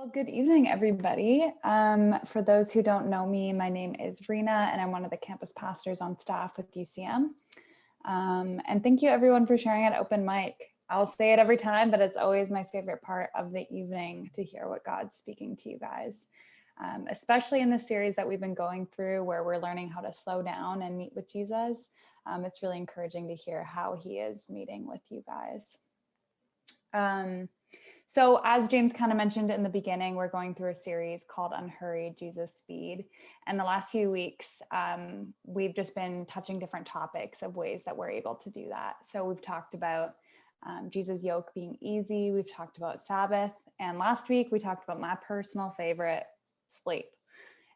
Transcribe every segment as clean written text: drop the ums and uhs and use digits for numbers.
Well, good evening, everybody. For those who don't know me, my name is Reena, and I'm one of the campus pastors on staff with UCM. And thank you, everyone, for sharing at Open Mic. I'll say it every time, but it's always my favorite part of the evening to hear what God's speaking to you guys, especially in this series that we've been going through where we're learning how to slow down and meet with Jesus. It's really encouraging to hear how he is meeting with you guys. So as James kind of mentioned in the beginning, we're going through a series called Unhurried, Jesus Speed. And the last few weeks, we've just been touching different topics of ways that we're able to do that. So we've talked about Jesus' yoke being easy. We've talked about Sabbath. And last week, we talked about my personal favorite, sleep.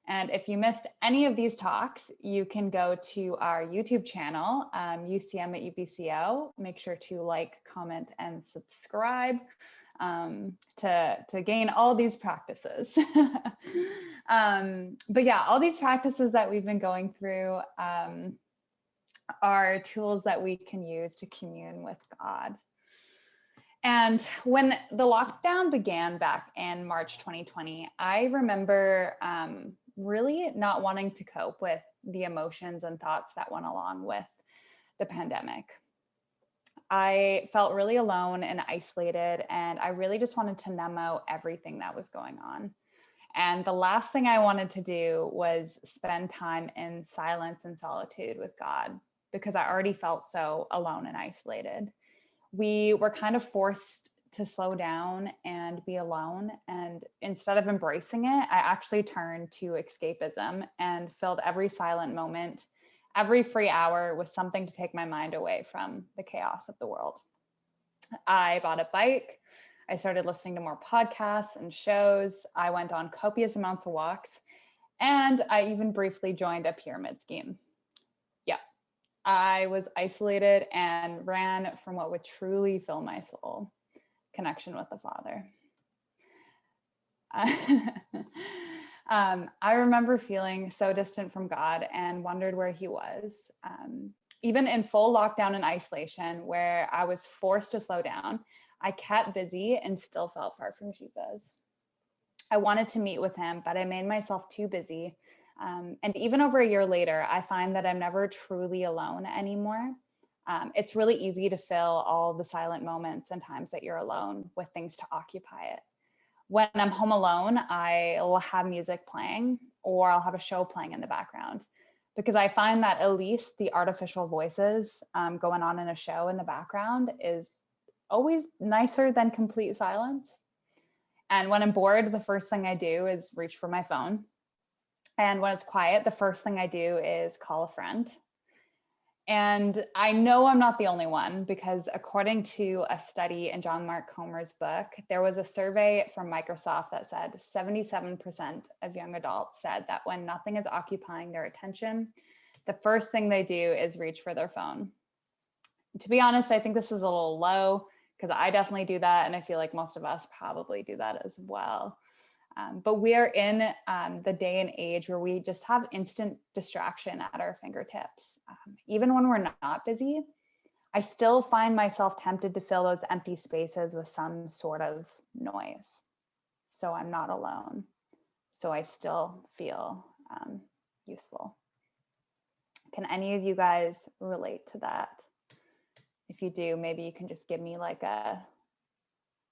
And if you missed any of these talks, you can go to our YouTube channel, UCM at UBCO. Make sure to like, comment, and subscribe to gain all these practices. But yeah, all these practices that we've been going through are tools that we can use to commune with God. And when the lockdown began back in March 2020, I remember really not wanting to cope with the emotions and thoughts that went along with the pandemic. I felt really alone and isolated, and I really just wanted to numb out everything that was going on. And the last thing I wanted to do was spend time in silence and solitude with God, because I already felt so alone and isolated. We were kind of forced to slow down and be alone. And instead of embracing it, I actually turned to escapism and filled every silent moment, every free hour with something to take my mind away from the chaos of the world. I bought a bike. I started listening to more podcasts and shows. I went on copious amounts of walks. And I even briefly joined a pyramid scheme. I was isolated and ran from what would truly fill my soul, connection with the Father. I remember feeling so distant from God and wondered where he was. Even in full lockdown and isolation, where I was forced to slow down, I kept busy and still felt far from Jesus. I wanted to meet with him, but I made myself too busy. And even over a year later, I find that I'm never truly alone anymore. It's really easy to fill all the silent moments and times that you're alone with things to occupy it. When I'm home alone, I'll have music playing or I'll have a show playing in the background, because I find that at least the artificial voices going on in a show in the background is always nicer than complete silence. And when I'm bored, the first thing I do is reach for my phone. And when it's quiet, the first thing I do is call a friend. And I know I'm not the only one, because according to a study in John Mark Comer's book, there was a survey from Microsoft that said 77% of young adults said that when nothing is occupying their attention, the first thing they do is reach for their phone. To be honest, I think this is a little low, because I definitely do that. And I feel like most of us probably do that as well. But we are in the day and age where we just have instant distraction at our fingertips. Even when we're not busy, I still find myself tempted to fill those empty spaces with some sort of noise. So I'm not alone. So I still feel useful. Can any of you guys relate to that? If you do, maybe you can just give me like an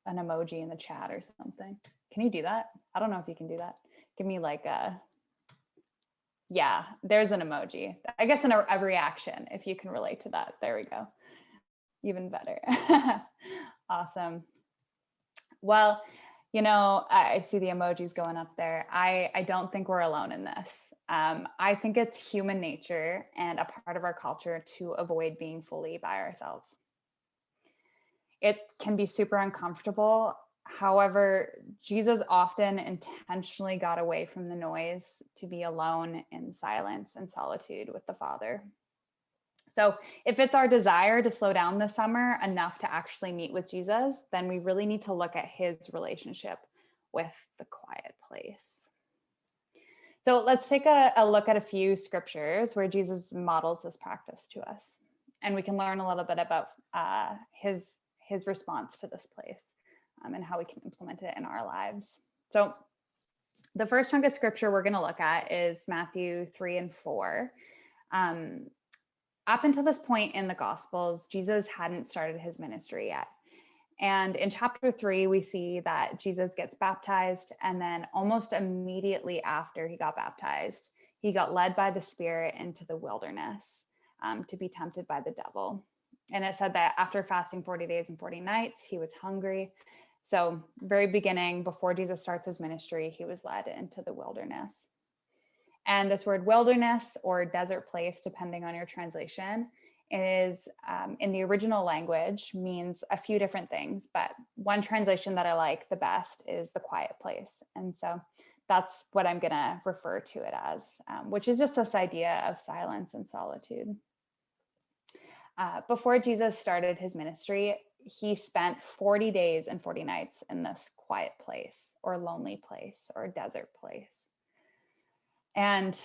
emoji in the chat or something. Can you do that? I don't know if you can do that. Give me like yeah, there's an emoji. I guess a reaction, if you can relate to that. There we go. Even better. Awesome. Well, you know, I see the emojis going up there. I don't think we're alone in this. I think it's human nature and a part of our culture to avoid being fully by ourselves. It can be super uncomfortable. However, Jesus often intentionally got away from the noise to be alone in silence and solitude with the Father. So if it's our desire to slow down this summer enough to actually meet with Jesus, then we really need to look at his relationship with the quiet place. So let's take a look at a few scriptures where Jesus models this practice to us. And we can learn a little bit about his response to this place. And how we can implement it in our lives. So the first chunk of scripture we're going to look at is Matthew 3 and 4. Up until this point in the Gospels, Jesus hadn't started his ministry yet. And in chapter 3, we see that Jesus gets baptized, and then almost immediately after he got baptized, he got led by the Spirit into the wilderness to be tempted by the devil. And it said that after fasting 40 days and 40 nights, he was hungry. So very beginning, before Jesus starts his ministry, he was led into the wilderness. And this word wilderness or desert place, depending on your translation, is in the original language means a few different things. But one translation that I like the best is the quiet place. And so that's what I'm going to refer to it as, which is just this idea of silence and solitude. Before Jesus started his ministry, he spent 40 days and 40 nights in this quiet place or lonely place or desert place. And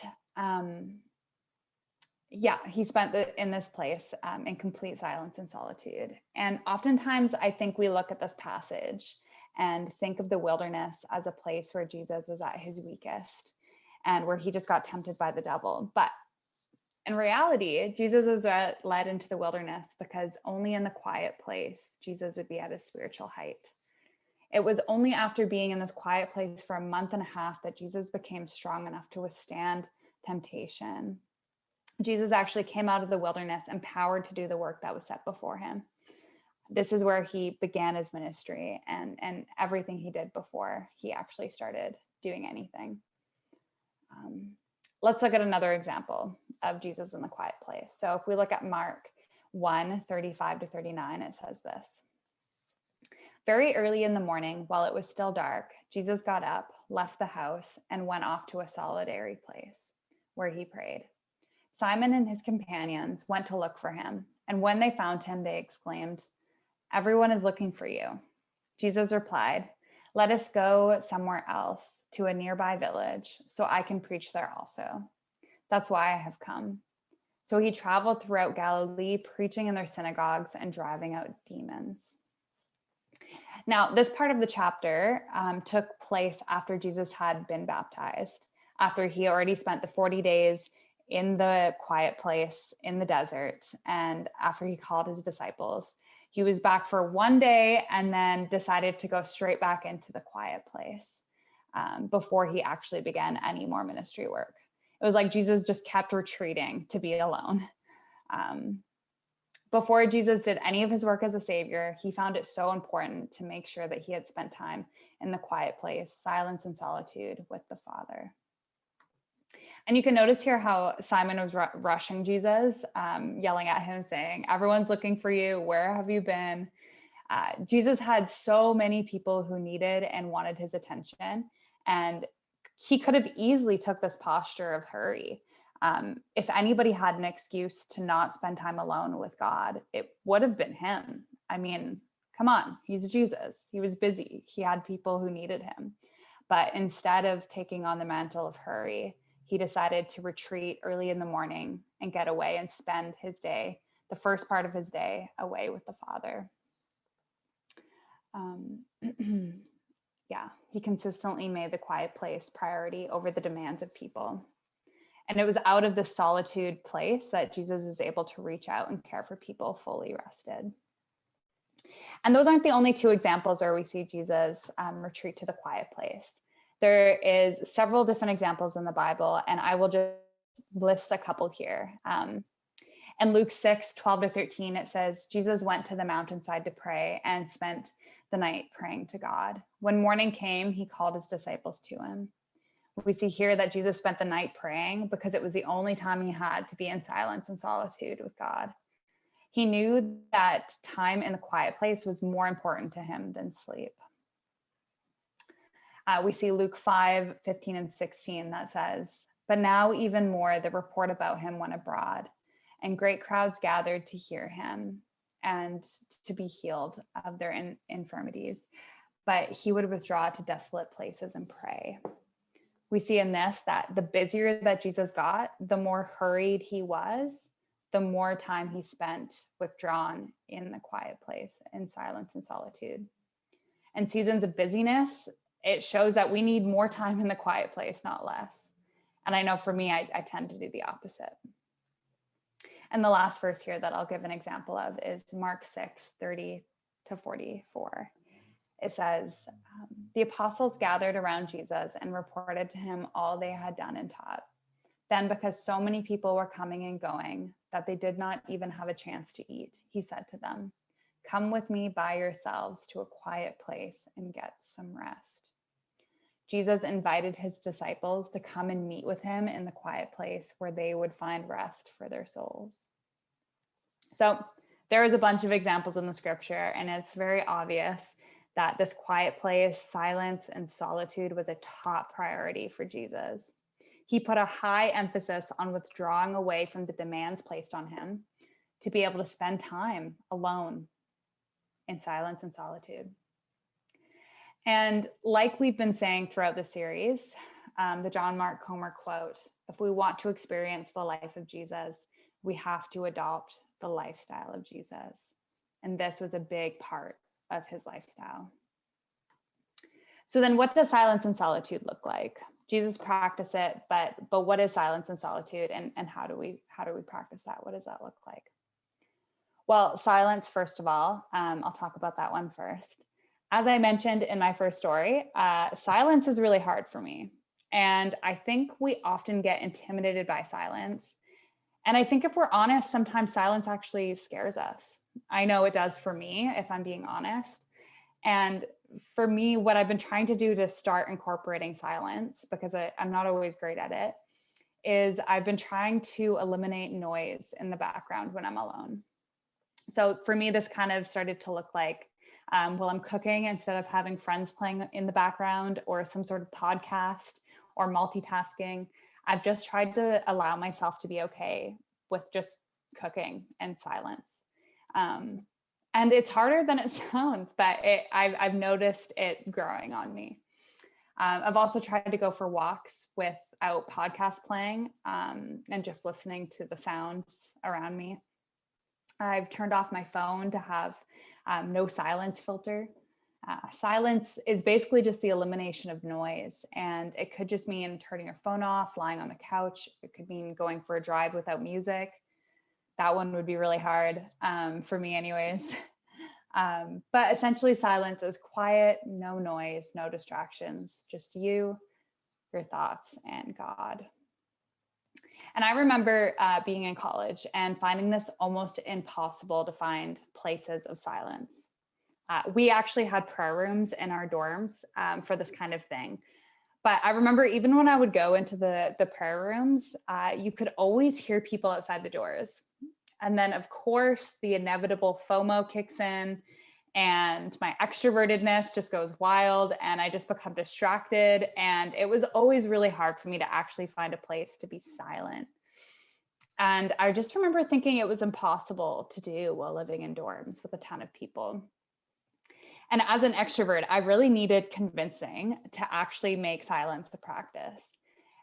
he spent in this place in complete silence and solitude. And oftentimes I think we look at this passage and think of the wilderness as a place where Jesus was at his weakest and where he just got tempted by the devil. But in reality, Jesus was led into the wilderness because only in the quiet place, Jesus would be at his spiritual height. It was only after being in this quiet place for a month and a half that Jesus became strong enough to withstand temptation. Jesus actually came out of the wilderness empowered to do the work that was set before him. This is where he began his ministry and everything he did before he actually started doing anything. Let's look at another example of Jesus in the quiet place. So if we look at Mark 1:35-39, it says this. Very early in the morning, while it was still dark, Jesus got up, left the house, and went off to a solitary place where he prayed. Simon and his companions went to look for him, and when they found him, they exclaimed, "Everyone is looking for you." Jesus replied, "Let us go somewhere else to a nearby village so I can preach there also. That's why I have come." So he traveled throughout Galilee, preaching in their synagogues and driving out demons. Now, this part of the chapter took place after Jesus had been baptized, after he already spent the 40 days in the quiet place in the desert, and after he called his disciples. He was back for one day and then decided to go straight back into the quiet place before he actually began any more ministry work. It was like Jesus just kept retreating to be alone. Before Jesus did any of his work as a savior, he found it so important to make sure that he had spent time in the quiet place, silence and solitude with the Father. And you can notice here how Simon was rushing Jesus, yelling at him, saying, "Everyone's looking for you. Where have you been?" Jesus had so many people who needed and wanted his attention, and he could have easily took this posture of hurry. If anybody had an excuse to not spend time alone with God, it would have been him. I mean, come on, he's Jesus. He was busy. He had people who needed him. But instead of taking on the mantle of hurry, he decided to retreat early in the morning and get away and spend his day, the first part of his day, away with the Father. He consistently made the quiet place priority over the demands of people. And it was out of this solitude place that Jesus was able to reach out and care for people fully rested. And those aren't the only two examples where we see Jesus retreat to the quiet place. There is several different examples in the Bible, and I will just list a couple here. In Luke 6:12-13, it says, Jesus went to the mountainside to pray and spent the night praying to God. When morning came, he called his disciples to him. We see here that Jesus spent the night praying because it was the only time he had to be in silence and solitude with God. He knew that time in the quiet place was more important to him than sleep. We see Luke 5:15-16 that says, "But now even more the report about him went abroad, and great crowds gathered to hear him and to be healed of their infirmities. But he would withdraw to desolate places and pray." We see in this that the busier that Jesus got, the more hurried he was, the more time he spent withdrawn in the quiet place in silence and solitude. And seasons of busyness it shows that we need more time in the quiet place, not less. And I know for me, I tend to do the opposite. And the last verse here that I'll give an example of is Mark 6:30-44. It says, the apostles gathered around Jesus and reported to him all they had done and taught. Then, because so many people were coming and going that they did not even have a chance to eat, he said to them, come with me by yourselves to a quiet place and get some rest. Jesus invited his disciples to come and meet with him in the quiet place where they would find rest for their souls. So there is a bunch of examples in the scripture, and it's very obvious that this quiet place, silence, and solitude was a top priority for Jesus. He put a high emphasis on withdrawing away from the demands placed on him to be able to spend time alone in silence and solitude. And like we've been saying throughout the series, the John Mark Comer quote, if we want to experience the life of Jesus, we have to adopt the lifestyle of Jesus. And this was a big part of his lifestyle. So then what does silence and solitude look like? Jesus practiced it, but what is silence and solitude, and how do we practice that? What does that look like? Well, silence, first of all, I'll talk about that one first. As I mentioned in my first story, silence is really hard for me. And I think we often get intimidated by silence. And I think if we're honest, sometimes silence actually scares us. I know it does for me, if I'm being honest. And for me, what I've been trying to do to start incorporating silence, because I'm not always great at it, is I've been trying to eliminate noise in the background when I'm alone. So for me, this kind of started to look like while I'm cooking, instead of having friends playing in the background or some sort of podcast or multitasking, I've just tried to allow myself to be okay with just cooking and silence. And it's harder than it sounds, but I've noticed it growing on me. I've also tried to go for walks without podcast playing and just listening to the sounds around me. I've turned off my phone to have no silence filter. Silence is basically just the elimination of noise, and it could just mean turning your phone off, lying on the couch. It could mean going for a drive without music. That one would be really hard for me anyways. But essentially silence is quiet, no noise, no distractions, just you, your thoughts, and God. And I remember being in college and finding this almost impossible to find places of silence. We actually had prayer rooms in our dorms for this kind of thing. But I remember even when I would go into the prayer rooms, you could always hear people outside the doors. And then, of course, the inevitable FOMO kicks in and my extrovertedness just goes wild and I just become distracted. And it was always really hard for me to actually find a place to be silent. And I just remember thinking it was impossible to do while living in dorms with a ton of people. And as an extrovert, I really needed convincing to actually make silence a practice.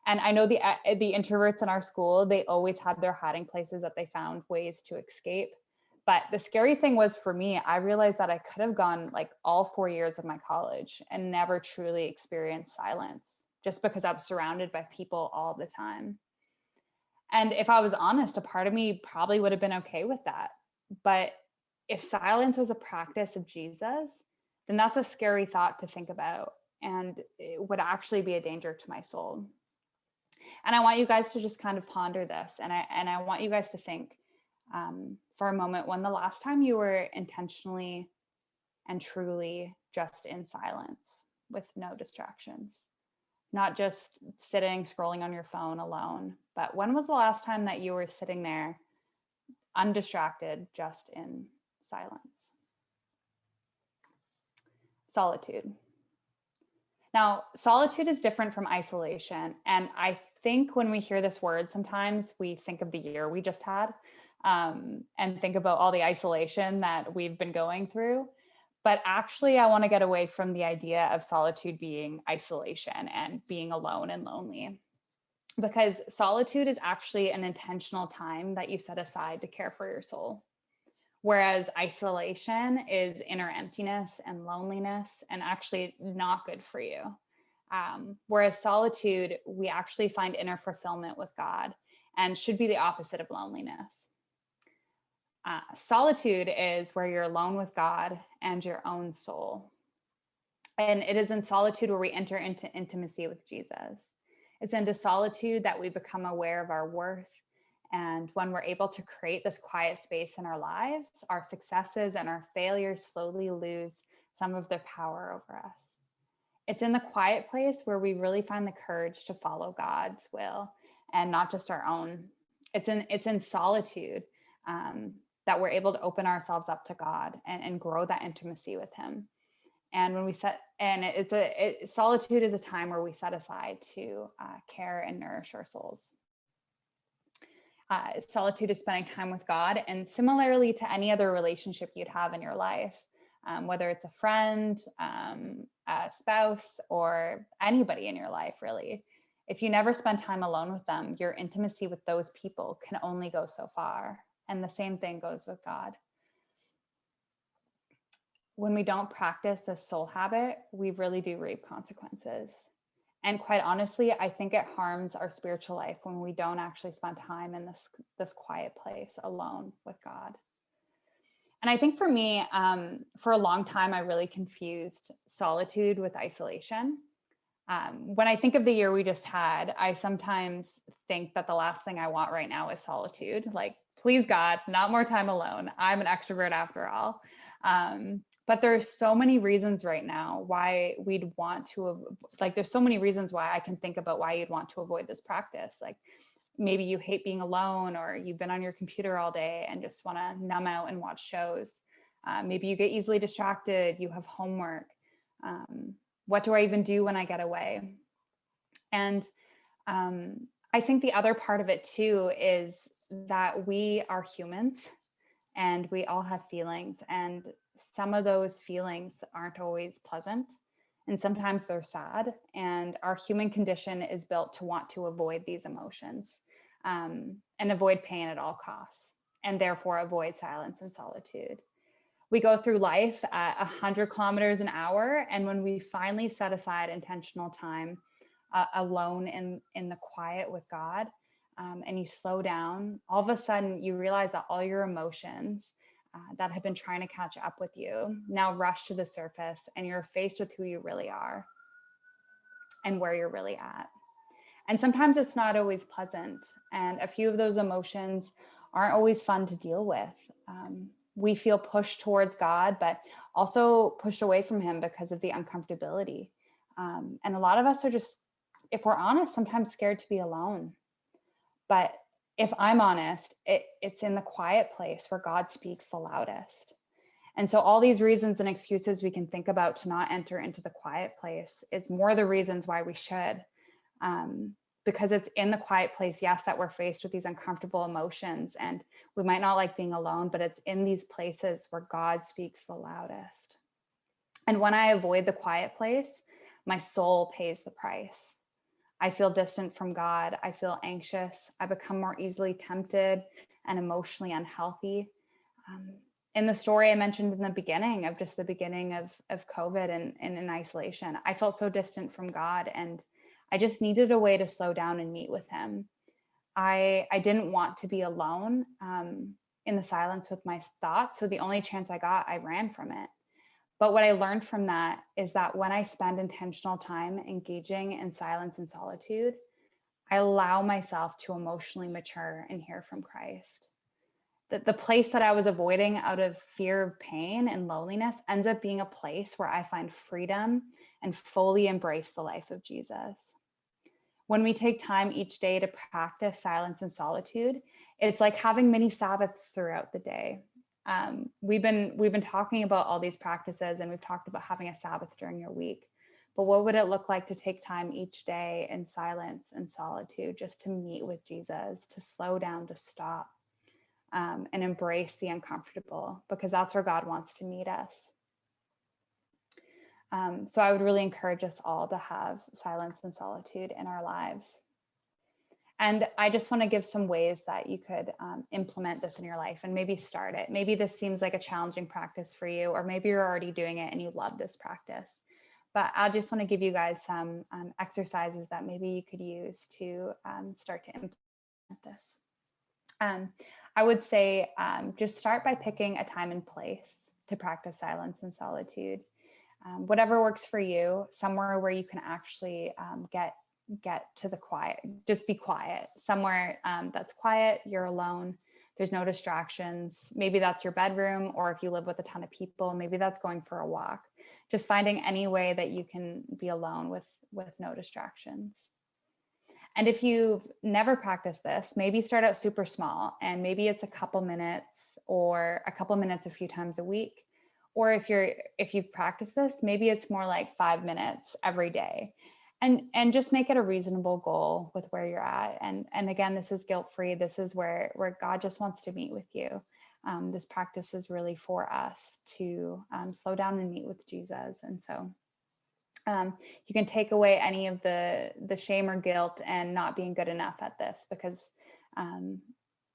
And I know the introverts in our school, they always had their hiding places that they found ways to escape. But the scary thing was for me, I realized that I could have gone like all 4 years of my college and never truly experienced silence just because I was surrounded by people all the time. And if I was honest, a part of me probably would have been okay with that. But if silence was a practice of Jesus, then that's a scary thought to think about. And it would actually be a danger to my soul. And I want you guys to just kind of ponder this. And I want you guys to think for a moment when the last time you were intentionally and truly just in silence with no distractions, not just sitting, scrolling on your phone alone, but when was the last time that you were sitting there undistracted, just in silence? Solitude. Now, solitude is different from isolation. And I think when we hear this word, sometimes we think of the year we just had and think about all the isolation that we've been going through. But actually, I want to get away from the idea of solitude being isolation and being alone and lonely. Because solitude is actually an intentional time that you set aside to care for your soul. Whereas isolation is inner emptiness and loneliness and actually not good for you. Whereas solitude, we actually find inner fulfillment with God and should be the opposite of loneliness. Solitude is where you're alone with God and your own soul. And it is in solitude where we enter into intimacy with Jesus. It's into solitude that we become aware of our worth. And when we're able to create this quiet space in our lives, our successes and our failures slowly lose some of their power over us. It's in the quiet place where we really find the courage to follow God's will and not just our own. It's in solitude that we're able to open ourselves up to God and grow that intimacy with him. And when we solitude is a time where we set aside to care and nourish our souls. Solitude is spending time with God, and similarly to any other relationship you'd have in your life, whether it's a friend, a spouse, or anybody in your life, really. If you never spend time alone with them, your intimacy with those people can only go so far. And the same thing goes with God. When we don't practice this soul habit, we really do reap consequences. And quite honestly, I think it harms our spiritual life when we don't actually spend time in this quiet place alone with God. And I think for me, for a long time, I really confused solitude with isolation. When I think of the year we just had, I sometimes think that the last thing I want right now is solitude. Like, please God, not more time alone. I'm an extrovert after all. But there's so many reasons right now why we'd want to, there's so many reasons why I can think about why you'd want to avoid this practice. Like maybe you hate being alone, or you've been on your computer all day and just want to numb out and watch shows. Maybe you get easily distracted, you have homework. What do I even do when I get away? And I think the other part of it too is that we are humans and we all have feelings, and some of those feelings aren't always pleasant, and sometimes they're sad, and our human condition is built to want to avoid these emotions and avoid pain at all costs, and therefore avoid silence and solitude. We go through life at 100 kilometers an hour, and when we finally set aside intentional time alone in the quiet with God, and you slow down, all of a sudden you realize that all your emotions that have been trying to catch up with you now rush to the surface, and you're faced with who you really are and where you're really at. And sometimes it's not always pleasant, and a few of those emotions aren't always fun to deal with. We feel pushed towards God, but also pushed away from him because of the uncomfortability. And a lot of us are just, if we're honest, sometimes scared to be alone. But if I'm honest, it's in the quiet place where God speaks the loudest. And so all these reasons and excuses we can think about to not enter into the quiet place is more the reasons why we should. Because it's in the quiet place, yes, that we're faced with these uncomfortable emotions, and we might not like being alone, but it's in these places where God speaks the loudest. And when I avoid the quiet place, my soul pays the price. I feel distant from God. I feel anxious. I become more easily tempted and emotionally unhealthy. In the story I mentioned in the beginning of COVID and in isolation, I felt so distant from God, and I just needed a way to slow down and meet with him. I didn't want to be alone in the silence with my thoughts. So the only chance I got, I ran from it. But what I learned from that is that when I spend intentional time engaging in silence and solitude, I allow myself to emotionally mature and hear from Christ. That the place that I was avoiding out of fear of pain and loneliness ends up being a place where I find freedom and fully embrace the life of Jesus. When we take time each day to practice silence and solitude, it's like having mini Sabbaths throughout the day. We've been talking about all these practices, and we've talked about having a Sabbath during your week. But what would it look like to take time each day in silence and solitude, just to meet with Jesus, to slow down, to stop, and embrace the uncomfortable, because that's where God wants to meet us. So I would really encourage us all to have silence and solitude in our lives. And I just want to give some ways that you could implement this in your life and maybe start it. Maybe this seems like a challenging practice for you, or maybe you're already doing it and you love this practice. But I just want to give you guys some exercises that maybe you could use to start to implement this. I would say just start by picking a time and place to practice silence and solitude. Whatever works for you, somewhere where you can actually get to the quiet, just be quiet, somewhere that's quiet, you're alone, there's no distractions. Maybe that's your bedroom, or if you live with a ton of people, maybe that's going for a walk. Just finding any way that you can be alone with no distractions. And if you've never practiced this, maybe start out super small, and maybe it's a couple minutes or a couple minutes a few times a week. Or if you've practiced this, maybe it's more like 5 minutes every day. And just make it a reasonable goal with where you're at. And again, this is guilt-free. This is where God just wants to meet with you. This practice is really for us to slow down and meet with Jesus. And so you can take away any of the shame or guilt and not being good enough at this, because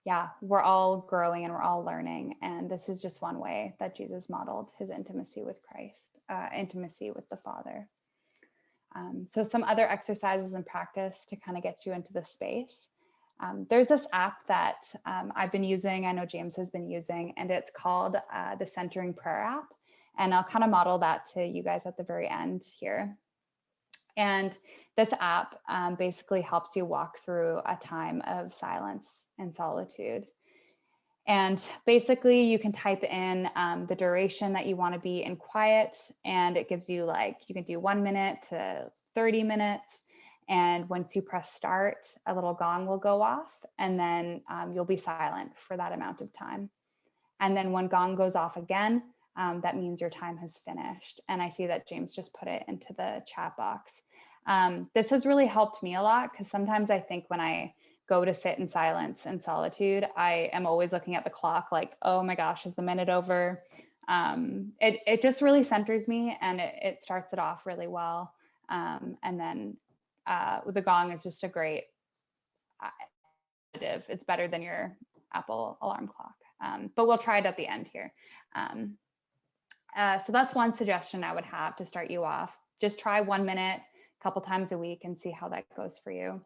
yeah, we're all growing and we're all learning. And this is just one way that Jesus modeled his intimacy with Christ, intimacy with the Father. So some other exercises and practice to kind of get you into the space. There's this app that I've been using, I know James has been using, and it's called the Centering Prayer app. And I'll kind of model that to you guys at the very end here. And this app basically helps you walk through a time of silence and solitude. And basically you can type in the duration that you want to be in quiet, and it gives you you can do 1 minute to 30 minutes. And once you press start, a little gong will go off, and then you'll be silent for that amount of time. And then when gong goes off again, that means your time has finished. And I see that James just put it into the chat box. This has really helped me a lot, because sometimes I think when I go to sit in silence and solitude, I am always looking at the clock like, oh my gosh, is the minute over? It just really centers me, and it starts it off really well. And then the gong is just a great additive. It's better than your Apple alarm clock. But we'll try it at the end here. So that's one suggestion I would have to start you off. Just try 1 minute, a couple times a week, and see how that goes for you.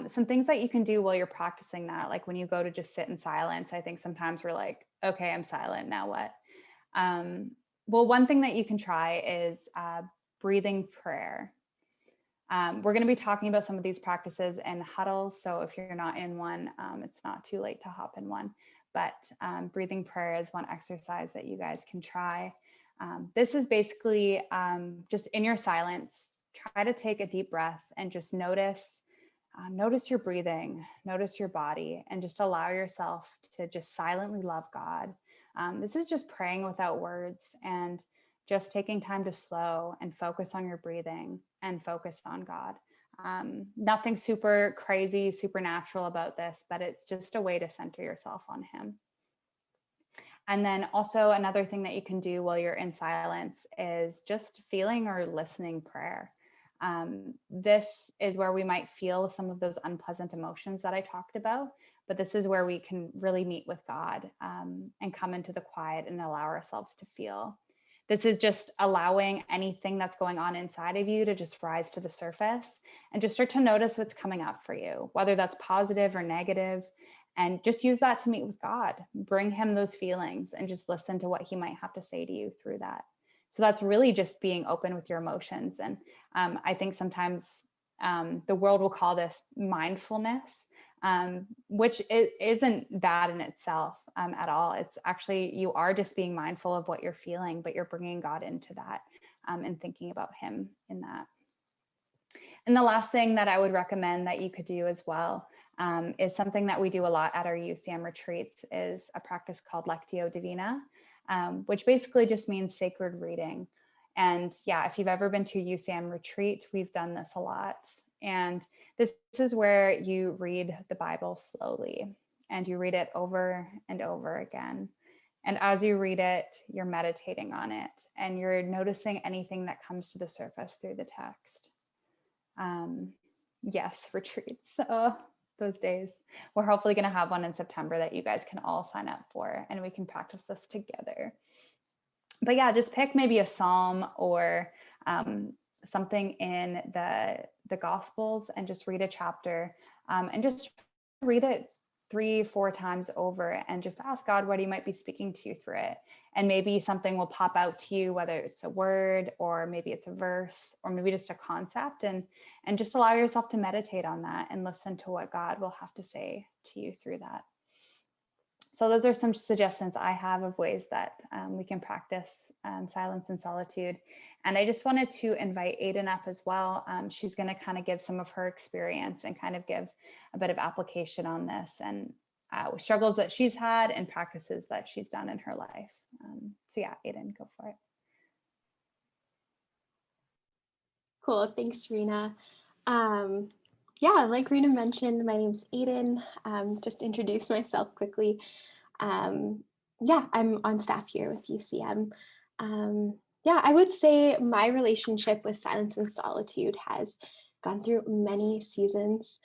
Some things that you can do while you're practicing that, like when you go to just sit in silence, I think sometimes we're like, okay, I'm silent, now what? Well, one thing that you can try is breathing prayer. We're going to be talking about some of these practices in huddles. So if you're not in one, it's not too late to hop in one. But breathing prayer is one exercise that you guys can try. This is basically just in your silence, try to take a deep breath and just notice your breathing, notice your body, and just allow yourself to just silently love God. This is just praying without words, and just taking time to slow and focus on your breathing and focus on God. Nothing super crazy, supernatural about this, but it's just a way to center yourself on him. And then also another thing that you can do while you're in silence is just feeling or listening prayer. This is where we might feel some of those unpleasant emotions that I talked about, but this is where we can really meet with God and come into the quiet and allow ourselves to feel. This is just allowing anything that's going on inside of you to just rise to the surface, and just start to notice what's coming up for you, whether that's positive or negative, and just use that to meet with God. Bring him those feelings and just listen to what he might have to say to you through that. So that's really just being open with your emotions. And I think sometimes the world will call this mindfulness, which isn't bad in itself at all. It's actually, you are just being mindful of what you're feeling, but you're bringing God into that and thinking about him in that. And the last thing that I would recommend that you could do as well is something that we do a lot at our UCM retreats, is a practice called Lectio Divina, which basically just means sacred reading. And yeah, if you've ever been to a UCM retreat, we've done this a lot. And this is where you read the Bible slowly, and you read it over and over again. And as you read it, you're meditating on it, and you're noticing anything that comes to the surface through the text. Yes, retreats. Oh, those days. We're hopefully going to have one in September that you guys can all sign up for, and we can practice this together. But yeah, just pick maybe a psalm or something in the Gospels and just read a chapter, and just read it 3-4 times over and just ask God what he might be speaking to you through it. And maybe something will pop out to you, whether it's a word or maybe it's a verse or maybe just a concept, and just allow yourself to meditate on that and listen to what God will have to say to you through that. So those are some suggestions I have of ways that we can practice silence and solitude. And I just wanted to invite Aiden up as well. She's going to kind of give some of her experience and kind of give a bit of application on this and struggles that she's had and practices that she's done in her life. So yeah, Aiden, go for it. Cool, thanks, Reena. Yeah, like Reena mentioned, my name's Aiden. Just introduce myself quickly. Yeah, I'm on staff here with UCM. Yeah, I would say my relationship with silence and solitude has gone through many seasons,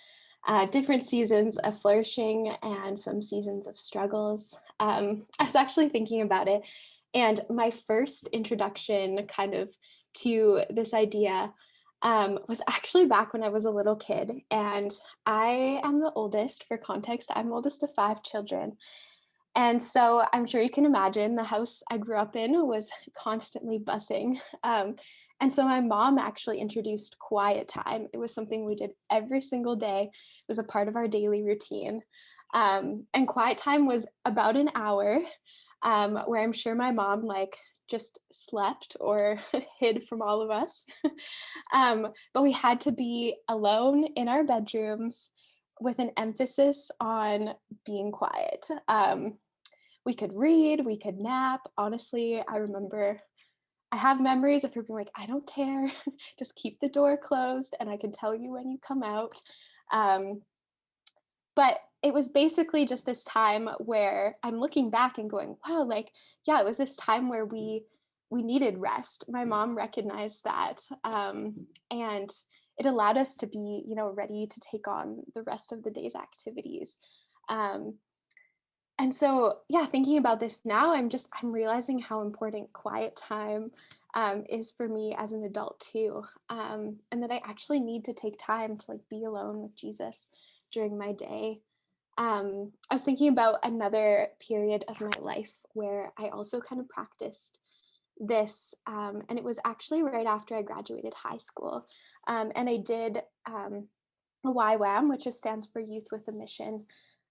different seasons of flourishing and some seasons of struggles. I was actually thinking about it, and my first introduction kind of to this idea was actually back when I was a little kid. And I am the oldest. For context, I'm the oldest of 5 children. And so I'm sure you can imagine the house I grew up in was constantly buzzing. And so my mom actually introduced quiet time. It was something we did every single day. It was a part of our daily routine. And quiet time was about an hour, where I'm sure my mom just slept or hid from all of us. But we had to be alone in our bedrooms with an emphasis on being quiet. We could read, we could nap. Honestly, I have memories of her being like, I don't care, just keep the door closed and I can tell you when you come out. But it was basically just this time where I'm looking back and going, wow, yeah, it was this time where we needed rest. My mom recognized that, and it allowed us to be, ready to take on the rest of the day's activities. And so, yeah, thinking about this now, I'm realizing how important quiet time is for me as an adult too, and that I actually need to take time to be alone with Jesus during my day. I was thinking about another period of my life where I also kind of practiced this, and it was actually right after I graduated high school, and I did a YWAM, which just stands for Youth with a Mission.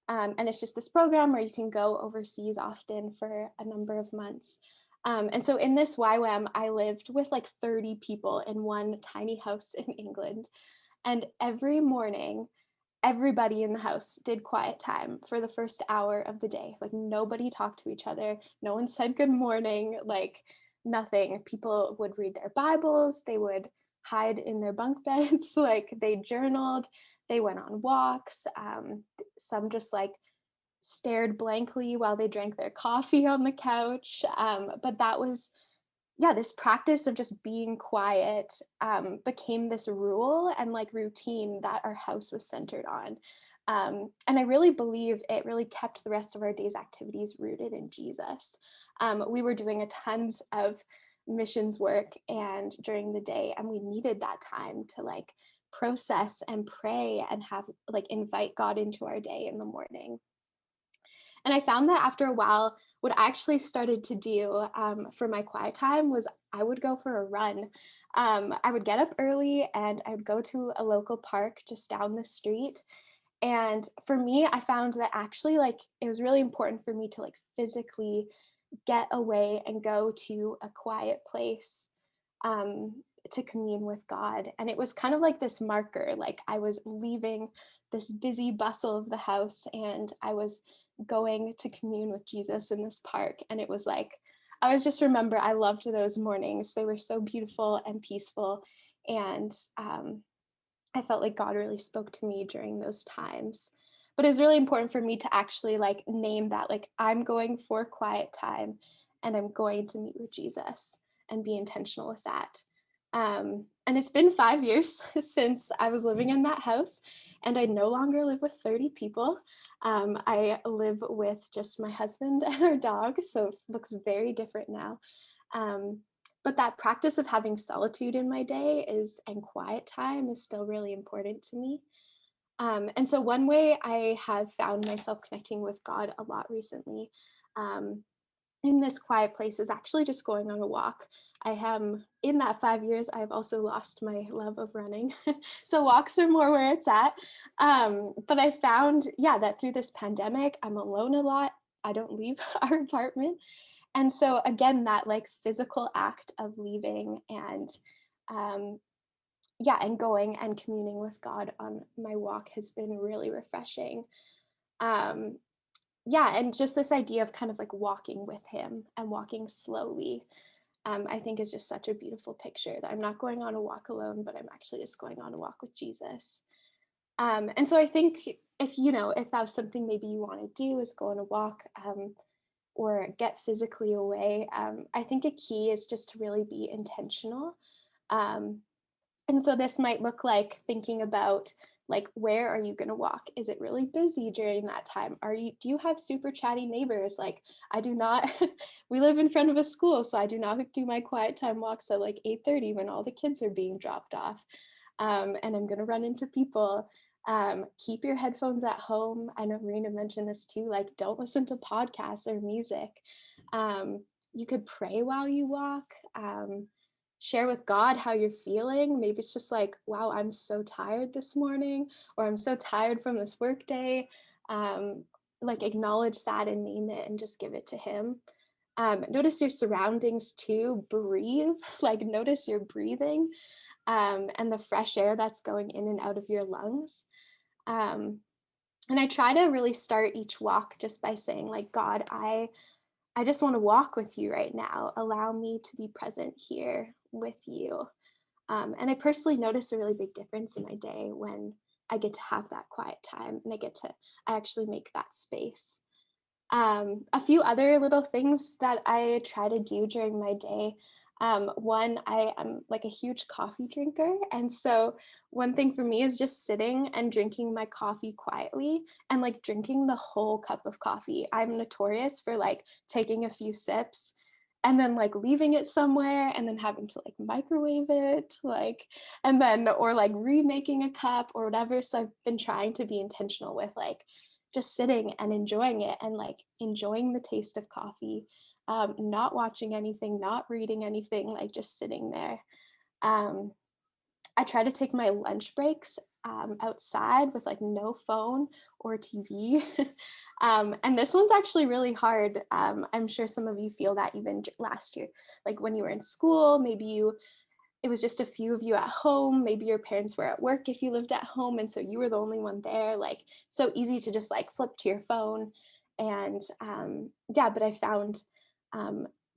And it's just this program where you can go overseas often for a number of months. And so in this YWAM, I lived with 30 people in one tiny house in England. And every morning, everybody in the house did quiet time for the first hour of the day. Nobody talked to each other. No one said good morning, nothing. People would read their Bibles. They would hide in their bunk beds. They journaled. They went on walks. Some just stared blankly while they drank their coffee on the couch. But that was, yeah, this practice of just being quiet became this rule and routine that our house was centered on. And I really believe it really kept the rest of our day's activities rooted in Jesus. We were doing a tons of missions work and during the day, and we needed that time to process and pray and have invite God into our day in the morning. And I found that after a while, what I actually started to do for my quiet time was I would go for a run. I would get up early and I would go to a local park just down the street. And for me, I found that actually it was really important for me to physically get away and go to a quiet place to commune with God. And it was kind of this marker, I was leaving this busy bustle of the house and I was going to commune with Jesus in this park. And it was I was just remember I loved those mornings. They were so beautiful and peaceful. And I felt like God really spoke to me during those times. But it was really important for me to actually name that, I'm going for quiet time and I'm going to meet with Jesus and be intentional with that. And it's been 5 years since I was living in that house, and I no longer live with 30 people. I live with just my husband and our dog, so it looks very different now. But that practice of having solitude in my day and quiet time is still really important to me. And so one way I have found myself connecting with God a lot recently, um, in this quiet place, is actually just going on a walk. I am in that 5 years, I've also lost my love of running. So walks are more where it's at. But I found, yeah, that through this pandemic, I'm alone a lot. I don't leave our apartment. And so again, that like physical act of leaving and um, yeah, and going and communing with God on my walk has been really refreshing. Um, yeah, and just this idea of kind of like walking with him and walking slowly, I think is just such a beautiful picture that I'm not going on a walk alone, but I'm actually just going on a walk with Jesus. And so I think if that was something maybe you want to do is go on a walk, or get physically away, I think a key is just to really be intentional. Um, and so this might look like thinking about like, where are you going to walk? Is it really busy during that time? Do you have super chatty neighbors? Like I do not, we live in front of a school, so I do not do my quiet time walks at like 8:30 when all the kids are being dropped off. And I'm going to run into people. Keep your headphones at home. I know Reena mentioned this too, like don't listen to podcasts or music. You could pray while you walk. Share with God how you're feeling. Maybe it's just like, wow, I'm so tired this morning, or I'm so tired from this work day. Like acknowledge that and name it and just give it to him. Notice your surroundings too. Breathe, like notice your breathing, and the fresh air that's going in and out of your lungs. And I try to really start each walk just by saying like, God, I just want to walk with you right now. Allow me to be present here with you. And I personally notice a really big difference in my day when I get to have that quiet time and I actually make that space. A few other little things that I try to do during my day. One, I am like a huge coffee drinker. And so one thing for me is just sitting and drinking my coffee quietly and like drinking the whole cup of coffee. I'm notorious for like taking a few sips and then like leaving it somewhere and then having to like microwave it, like, and then, or like remaking a cup or whatever. So I've been trying to be intentional with like just sitting and enjoying it and like enjoying the taste of coffee, not watching anything, not reading anything, like just sitting there. Um, I try to take my lunch breaks outside with like no phone or TV. And this one's actually really hard. I'm sure some of you feel that even last year, like when you were in school, it was just a few of you at home. Maybe your parents were at work if you lived at home, and so you were the only one there. Like so easy to just like flip to your phone. And yeah, but I found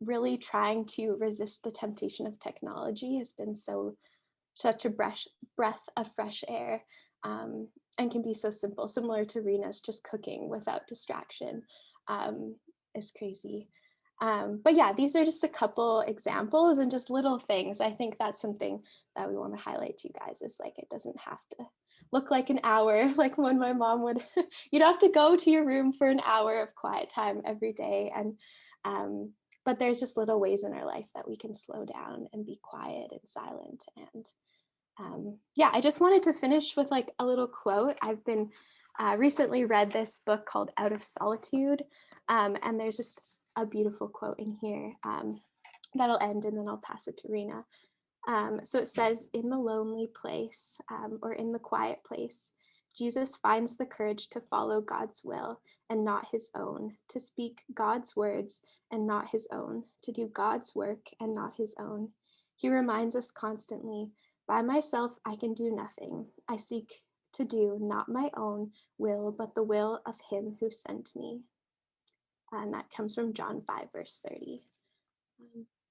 really trying to resist the temptation of technology has been such a breath of fresh air, and can be so simple, similar to Reena's just cooking without distraction, is crazy. But yeah, these are just a couple examples and just little things. I think that's something that we want to highlight to you guys is like, it doesn't have to look like an hour, like when my mom would, you don't have to go to your room for an hour of quiet time every day. And, but there's just little ways in our life that we can slow down and be quiet and silent. And yeah, I just wanted to finish with like a little quote. I've been recently read this book called Out of Solitude, and there's just a beautiful quote in here that'll end and then I'll pass it to Reena. So it says, in the lonely place, or in the quiet place, Jesus finds the courage to follow God's will and not his own, to speak God's words and not his own, to do God's work and not his own. He reminds us constantly, by myself I can do nothing. I seek to do not my own will, but the will of him who sent me. And that comes from John 5, verse 30.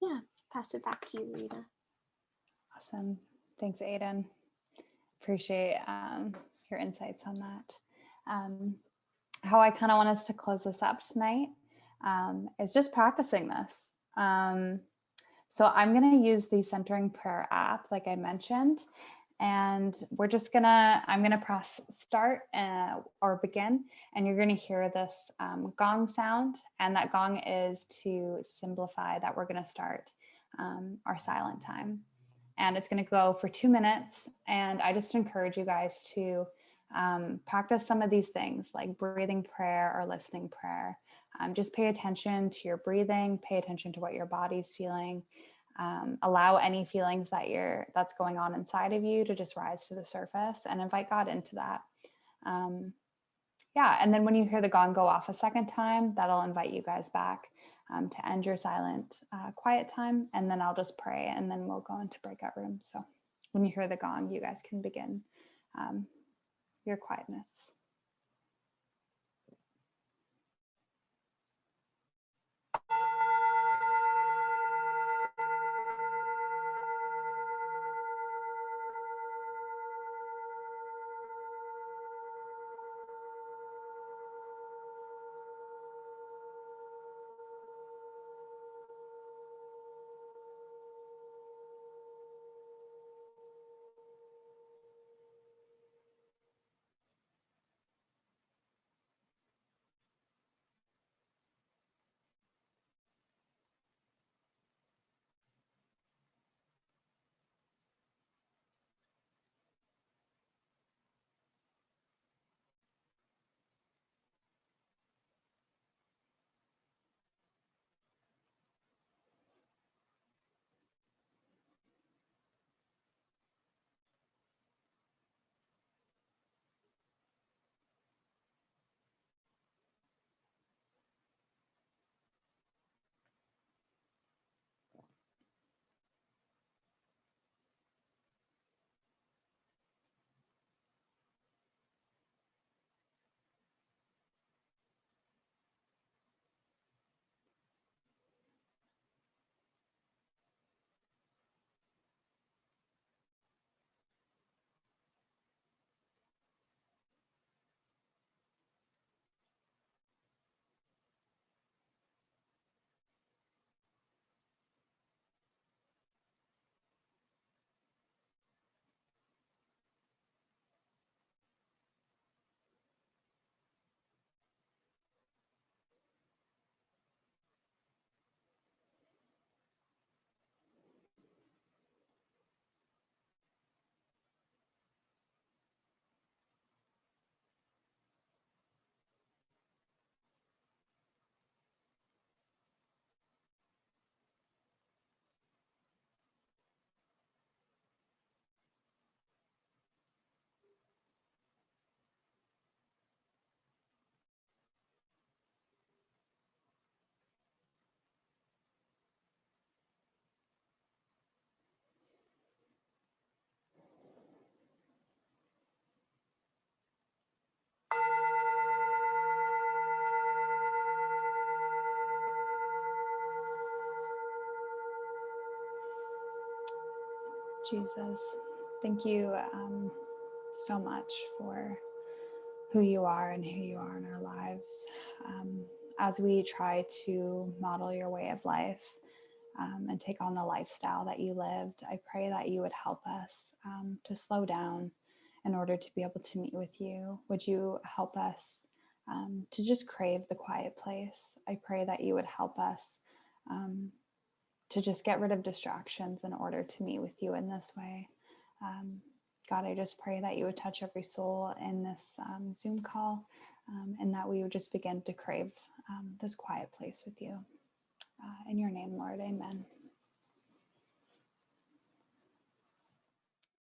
Yeah, pass it back to you, Reena. Awesome. Thanks, Aiden. Appreciate your insights on that. How I kind of want us to close this up tonight is just practicing this. So I'm going to use the Centering Prayer app, like I mentioned, and I'm going to press start or begin, and you're going to hear this gong sound, and that gong is to simplify that we're going to start our silent time. And it's going to go for 2 minutes, and I just encourage you guys to practice some of these things like breathing prayer or listening prayer. Just pay attention to your breathing, pay attention to what your body's feeling. Allow any feelings that's going on inside of you to just rise to the surface, and invite God into that. Yeah, and then when you hear the gong go off a second time, that'll invite you guys back to end your silent, quiet time, and then I'll just pray, and then we'll go into breakout rooms. So when you hear the gong, you guys can begin your quietness. Jesus, thank you so much for who you are and who you are in our lives. As we try to model your way of life and take on the lifestyle that you lived, I pray that you would help us to slow down in order to be able to meet with you. Would you help us to just crave the quiet place? I pray that you would help us to just get rid of distractions in order to meet with you in this way. God, I just pray that you would touch every soul in this Zoom call and that we would just begin to crave this quiet place with you. In your name, Lord, amen.